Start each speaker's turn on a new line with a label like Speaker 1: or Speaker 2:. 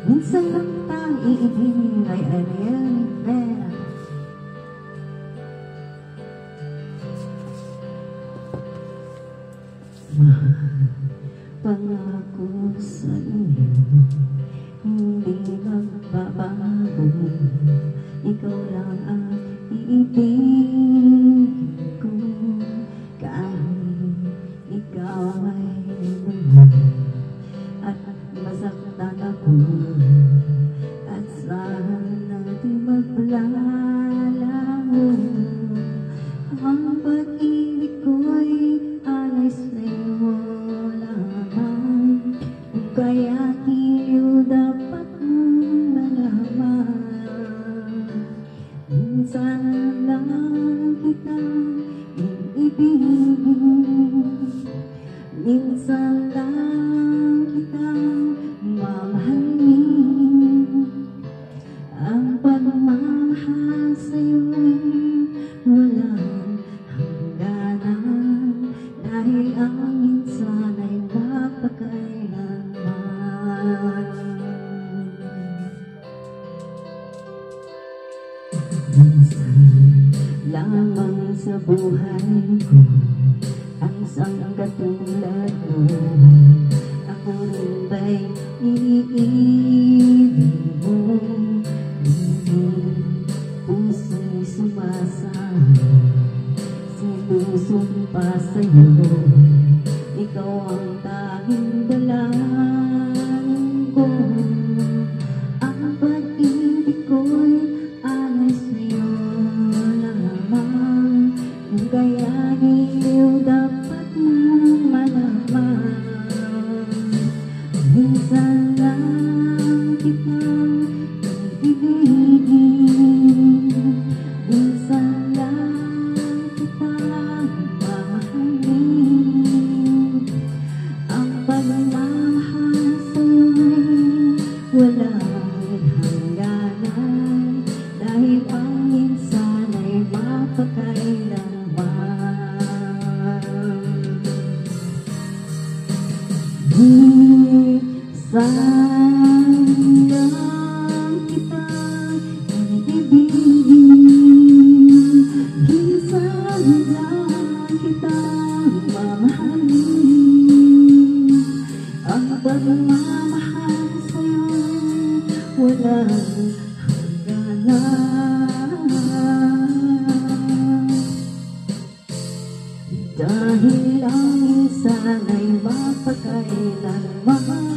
Speaker 1: Minsan lang tayo iibig ay ariel pera. Pangako sa iyo, hindi magbabago. Ikaw lang ang iibigin ko. Kahit ikaw ay naman at masaktan ako, at sana di maglalaho. Ang pag-ibig ko'y alay sa'yo lamang, kaya iyo dapat mong malaman. Minsan lang kitang iibigin, minsan lang kitang mamahalin. Ang pagmamahal sa'yo'y walang hangganan, dahil ang minsan ay mapakailanman. Minsan lamang sa buhay ko ang isang katulad mo. Ako rin ba'y iniibig mo? Puso'y sumasama, sinusumpa sa'yo. Ikaw ang tanging dalangin ko. Ang pag-ibig ko'y alay sa'yo lamang, kaya iyo dapat mong malaman. Minsan lang kitang iibigin, minsan lang kitang mamahalin. Ang pagmamahal sa'yo'y walang hangganan, dahil ang minsan ay mapakailanman. Minsan lang kitang iibigin, minsan lang kitang mamahalin. Ang pagmamahal sa'yo'y walang hangganan, dahil ang minsan ay mapakailanman.